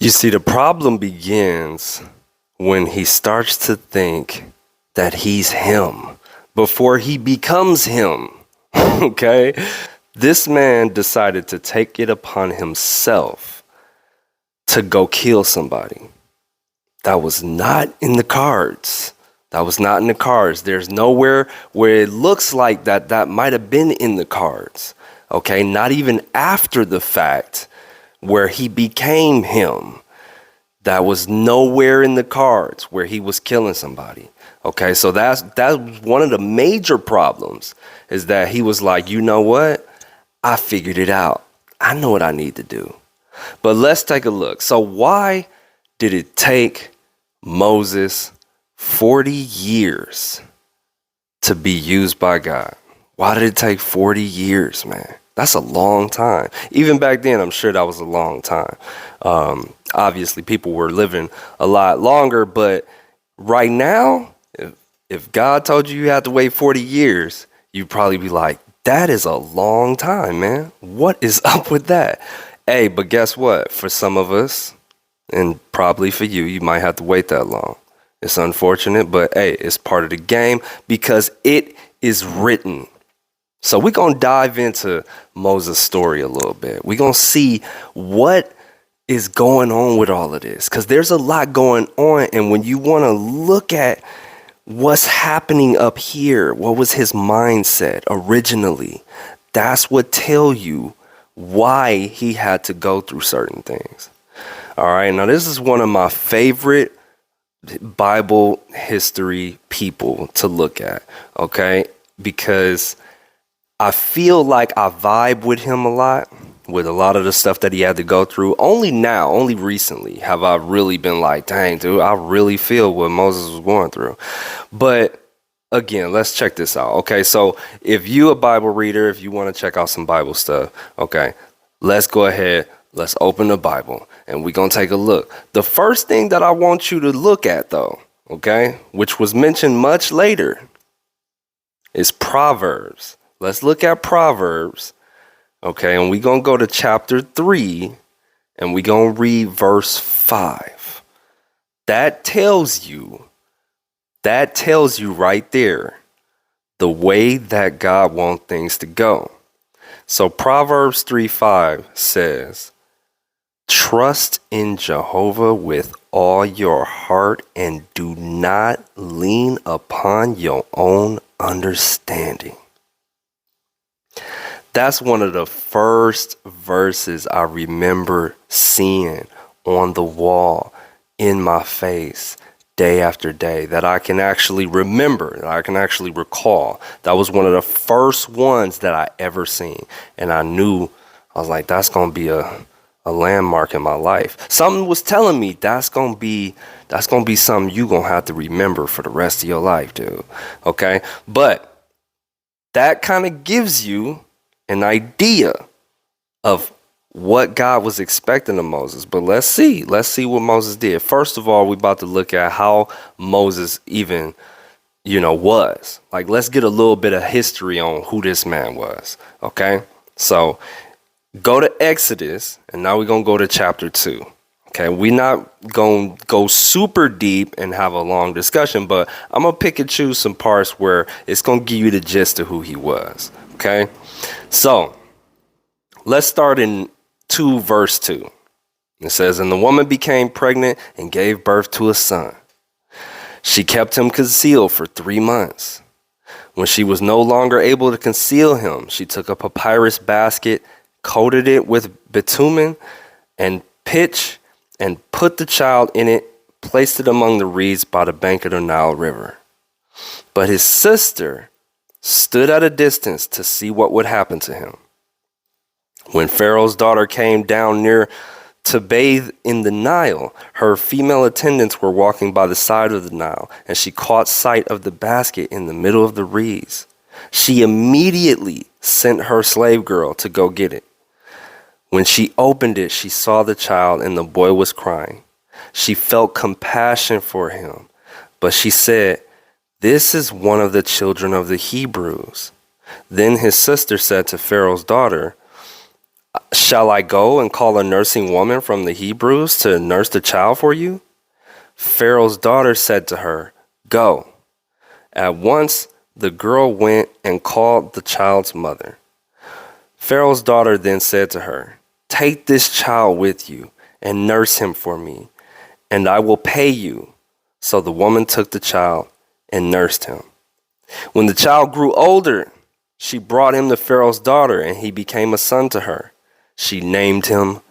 You see, the problem begins when he starts to think that he's him before he becomes him. Okay? This man decided to take it upon himself to go kill somebody. That was not in the cards. That was not in the cards. There's nowhere where it looks like that might have been in the cards. Okay? Not even after the fact where he became him. That was nowhere in the cards where he was killing somebody. Okay, so that's one of the major problems, is that he was like, you know what? I figured it out. I know what I need to do. But let's take a look. So why did it take Moses 40 years to be used by God? Why did it take 40 years, man? That's a long time. Even back then, I'm sure that was a long time. Obviously, people were living a lot longer, but right now, if God told you you had to wait 40 years, you'd probably be like, that is a long time, man. What is up with that? Hey, but guess what? For some of us, and probably for you, you might have to wait that long. It's unfortunate, but hey, it's part of the game because it is written. So we're going to dive into Moses' story a little bit. We're going to see what is going on with all of this, because there's a lot going on. And when you want to look at what's happening up here, what was his mindset originally, that's what tell you why he had to go through certain things. All right. Now, this is one of my favorite Bible history people to look at. Okay. Because I feel like I vibe with him a lot, with a lot of the stuff that he had to go through. Only recently have I really been like, dang, dude, I really feel what Moses was going through. But again, let's check this out. Okay, so if you a Bible reader, if you want to check out some Bible stuff, okay, let's go ahead. Let's open the Bible and we're going to take a look. The first thing that I want you to look at, though, okay, which was mentioned much later, is Proverbs. Let's look at Proverbs, okay, and we're going to go to chapter 3, and we're going to read verse 5. That tells you right there the way that God wants things to go. So Proverbs 3:5 says, trust in Jehovah with all your heart and do not lean upon your own understanding. That's one of the first verses I remember seeing on the wall in my face day after day that I can actually remember, that I can actually recall. That was one of the first ones that I ever seen. And I was like, that's going to be a landmark in my life. Something was telling me that's going to be something you're going to have to remember for the rest of your life, dude. Okay. But that kind of gives you an idea of what God was expecting of Moses. But let's see what Moses did. First of all, we're about to look at how Moses even, was. Like, let's get a little bit of history on who this man was. Okay. So go to Exodus, and now we're going to go to chapter 2. Okay. We're not going to go super deep and have a long discussion, but I'm going to pick and choose some parts where it's going to give you the gist of who he was. Okay. So let's start in 2 verse 2. It says, and the woman became pregnant and gave birth to a son. She kept him concealed for 3 months. When she was no longer able to conceal him, she took a papyrus basket, coated it with bitumen and pitch, and put the child in it, placed it among the reeds by the bank of the Nile River. But his sister stood at a distance to see what would happen to him. When Pharaoh's daughter came down near to bathe in the Nile, her female attendants were walking by the side of the Nile, and she caught sight of the basket in the middle of the reeds. She immediately sent her slave girl to go get it. When she opened it, she saw the child, and the boy was crying. She felt compassion for him, but she said, this is one of the children of the Hebrews. Then his sister said to Pharaoh's daughter, Shall I go and call a nursing woman from the Hebrews to nurse the child for you? Pharaoh's daughter said to her, Go. At once the girl went and called the child's mother. Pharaoh's daughter then said to her, Take this child with you and nurse him for me, and I will pay you. So the woman took the child and nursed him. When the child grew older, she brought him to Pharaoh's daughter, and he became a son to her. She named him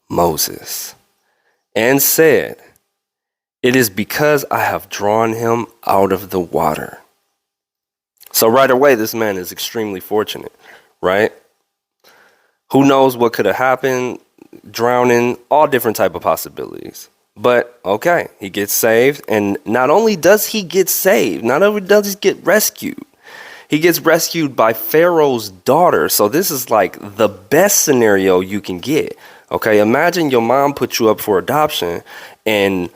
Moses and said, It is because I have drawn him out of the water. So right away, this man is extremely fortunate, right? Who knows what could have happened, drowning, all different type of possibilities. But okay, he gets saved. And not only does he get saved, not only does he get rescued, he gets rescued by Pharaoh's daughter. So this is like the best scenario you can get. Okay, imagine your mom put you up for adoption and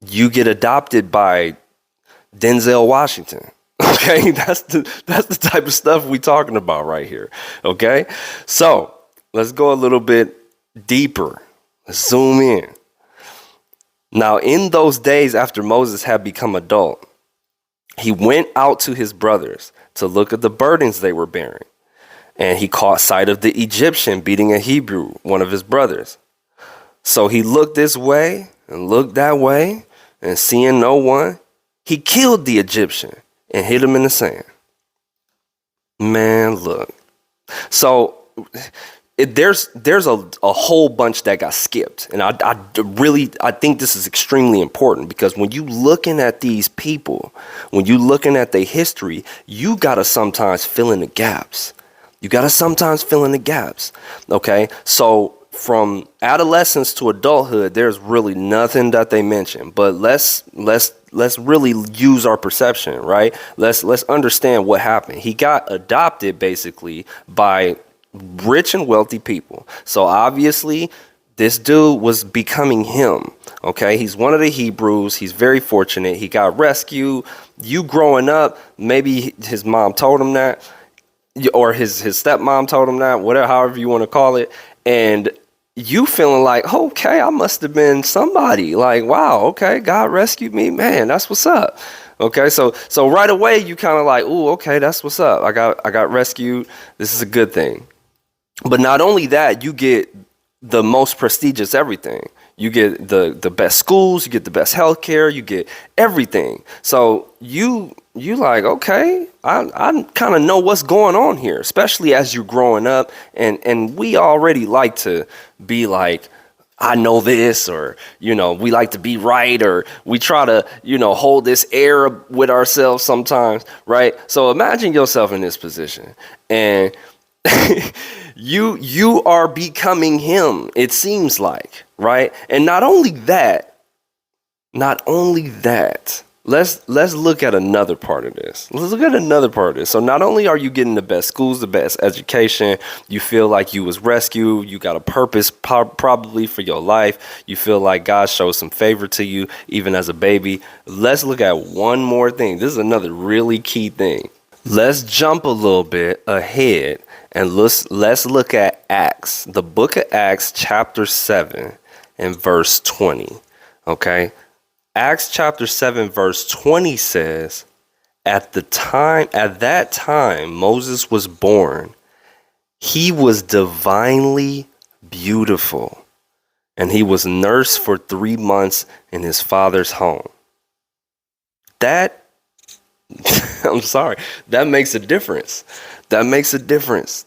you get adopted by Denzel Washington. Okay, that's the type of stuff we're talking about right here. Okay, so let's go a little bit deeper. Let's zoom in. Now, in those days after Moses had become adult, he went out to his brothers to look at the burdens they were bearing. And he caught sight of the Egyptian beating a Hebrew, one of his brothers. So he looked this way and looked that way, and seeing no one, he killed the Egyptian and hid him in the sand. Man, look. So there's a whole bunch that got skipped. And I think this is extremely important, because when you looking at these people, when you looking at their history, you got to sometimes fill in the gaps. Okay, so from adolescence to adulthood, there's really nothing that they mention. But let's really use our perception, right? Let's understand what happened. He got adopted basically by rich and wealthy people. So obviously, this dude was becoming him. Okay, he's one of the Hebrews. He's very fortunate. He got rescued. You growing up, maybe his mom told him that, or his stepmom told him that, whatever, however you want to call it, and you feeling like, okay, I must have been somebody. Like, wow, okay, God rescued me, man, that's what's up. Okay, so right away you kind of like, ooh, okay, that's what's up. I got rescued. This is a good thing. But not only that, you get the most prestigious everything. You get the best schools, you get the best healthcare, you get everything. So you like, okay, I kind of know what's going on here, especially as you're growing up. And we already like to be like, I know this, or, we like to be right, or we try to, hold this air with ourselves sometimes, right? So imagine yourself in this position, and you are becoming him, it seems like, right? And not only that, let's look at another part of this. So not only are you getting the best schools, the best education, you feel like you was rescued, you got a purpose probably for your life, you feel like God showed some favor to you even as a baby. Let's look at one more thing. This is another really key thing. Let's jump a little bit ahead and let's look at Acts, the book of Acts, chapter 7 and verse 20. Okay. Acts chapter 7 verse 20 says, at that time Moses was born, he was divinely beautiful, and he was nursed for 3 months in his father's home. That I'm sorry, that makes a difference. Why? It makes a difference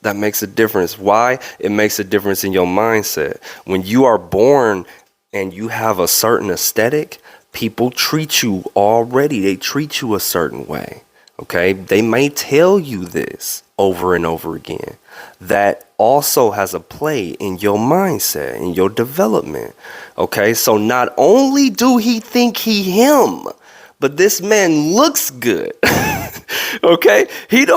in your mindset. When you are born and you have a certain aesthetic, people treat you already. They treat you a certain way. Okay. They may tell you this over and over again. That also has a play in your mindset, in your development. Okay. So not only do he think he him, but this man looks good. Okay. He's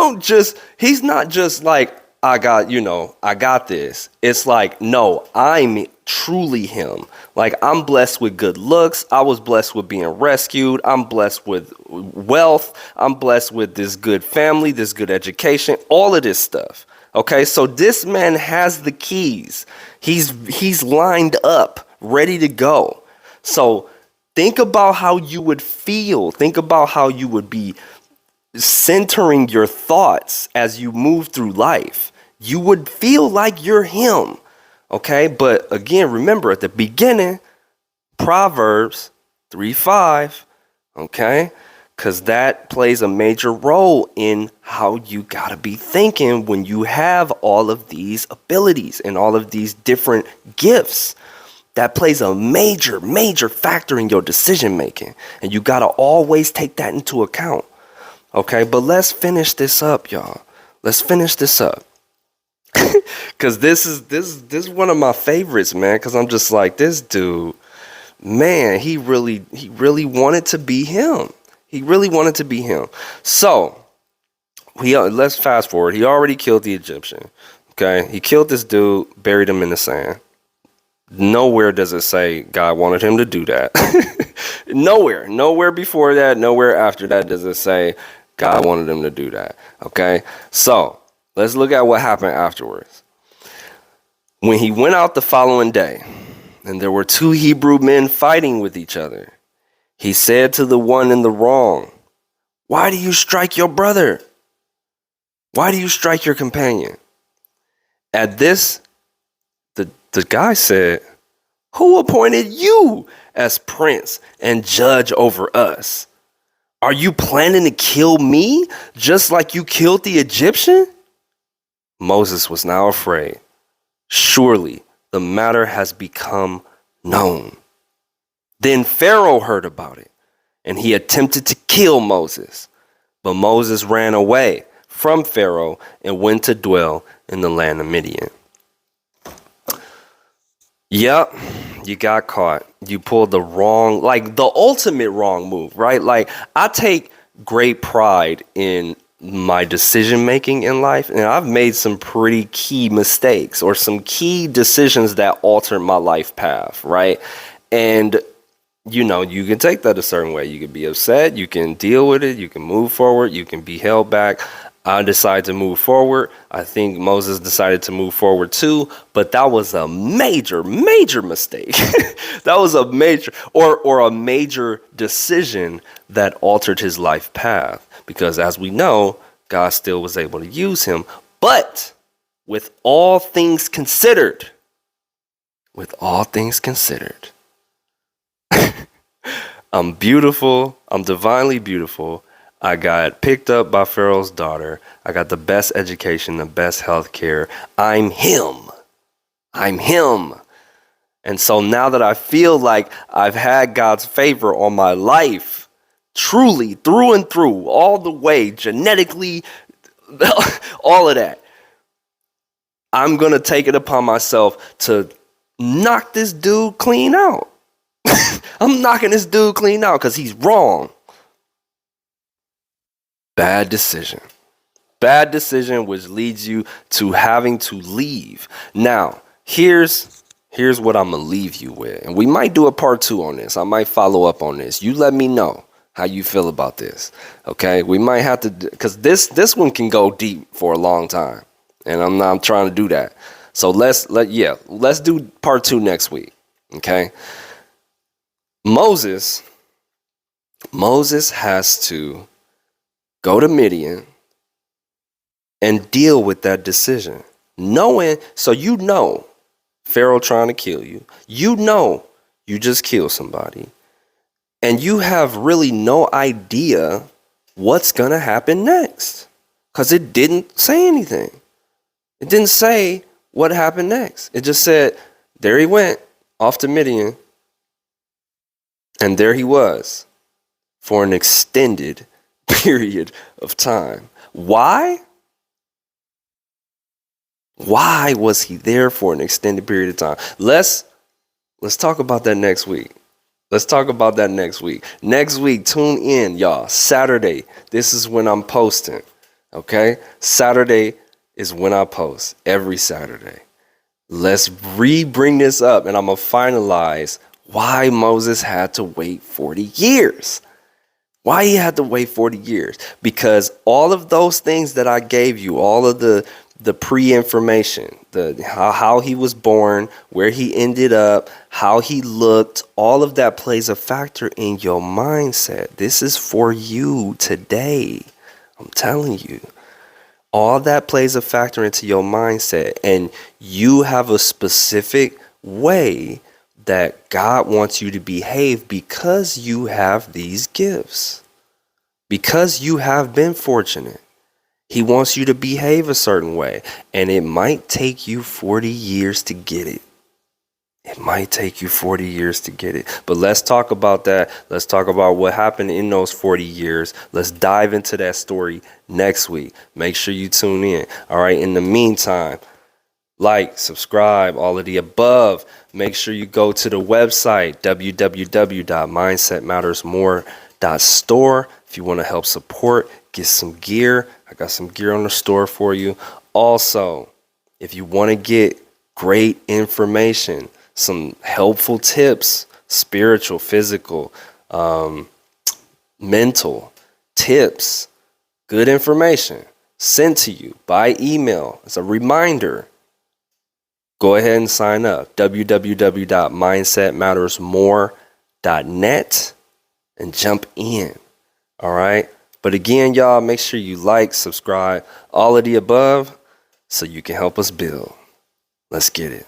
not just like, I got this. It's like, no, I'm truly him. Like, I'm blessed with good looks. I was blessed with being rescued. I'm blessed with wealth. I'm blessed with this good family, this good education, all of this stuff. Okay, so this man has the keys. He's lined up, ready to go. So think about how you would feel. Think about how you would be centering your thoughts as you move through life. You would feel like you're him. Okay, but again, remember at the beginning, Proverbs 3:5. Okay, because that plays a major role in how you gotta be thinking when you have all of these abilities and all of these different gifts. That plays a major, major factor in your decision making. And you gotta always take that into account. Okay, but let's finish this up, y'all. Let's finish this up. Cause this is one of my favorites, man. Cause I'm just like, this dude, man, he really wanted to be him. He really wanted to be him. So let's fast forward. He already killed the Egyptian. Okay, he killed this dude, buried him in the sand. Nowhere does it say God wanted him to do that. Nowhere before that, nowhere after that does it say God wanted him to do that. Okay, so let's look at what happened afterwards. When he went out the following day, and there were two Hebrew men fighting with each other, he said to the one in the wrong, "Why do you strike your brother? Why do you strike your companion?" At this, the guy said, "Who appointed you as prince and judge over us? Are you planning to kill me just like you killed the Egyptian?" Moses was now afraid. Surely the matter has become known. Then Pharaoh heard about it, and he attempted to kill Moses. But Moses ran away from Pharaoh and went to dwell in the land of Midian. Yep, you got caught. You pulled the wrong, like the ultimate wrong move, right? Like I take great pride in my decision making in life, and I've made some pretty key mistakes or some key decisions that altered my life path, right? And you can take that a certain way. You can be upset, you can deal with it, you can move forward, you can be held back. I decided to move forward. I think Moses decided to move forward too, but that was a major, major mistake. That was a major or a major decision that altered his life path, because as we know, God still was able to use him. But with all things considered, I'm beautiful. I'm divinely beautiful. I got picked up by Pharaoh's daughter. I got the best education, the best health care. I'm him. And so now that I feel like I've had God's favor on my life, truly, through and through, all the way, genetically, all of that, I'm going to take it upon myself to knock this dude clean out. I'm knocking this dude clean out because he's wrong. Bad decision, which leads you to having to leave. Now, here's what I'm going to leave you with. And we might do a part 2 on this. I might follow up on this. You let me know how you feel about this. Okay? We might have to, because this one can go deep for a long time. And I'm not trying to do that. So let's do part 2 next week. Okay? Moses has to go to Midian and deal with that decision. Pharaoh trying to kill you. You just killed somebody. And you have really no idea what's going to happen next. Because it didn't say anything. It didn't say what happened next. It just said, there he went off to Midian. And there he was for an extended period of time. Why? Why was he there for an extended period of time? Let's talk about that next week. Next week, tune in, y'all. Saturday. This is when I'm posting. Okay? Saturday is when I post. Every Saturday. Let's bring this up, and I'm going to finalize why Moses had to wait 40 years. Why he had to wait 40 years? Because all of those things that I gave you, all of the the pre-information, the how he was born, where he ended up, how he looked, all of that plays a factor in your mindset. This is for you today. I'm telling you. All that plays a factor into your mindset, and you have a specific way that God wants you to behave because you have these gifts. Because you have been fortunate. He wants you to behave a certain way, and it might take you 40 years to get it. It might take you 40 years to get it. But let's talk about that. Let's talk about what happened in those 40 years. Let's dive into that story next week. Make sure you tune in. All right. In the meantime, like, subscribe, all of the above. Make sure you go to the website, www.mindsetmattersmore.store. If you want to help support, get some gear. I got some gear on the store for you. Also, if you want to get great information, some helpful tips, spiritual, physical, mental tips, good information sent to you by email as a reminder. Go ahead and sign up, www.mindsetmattersmore.net, and jump in. All right. But again, y'all, make sure you like, subscribe, all of the above so you can help us build. Let's get it.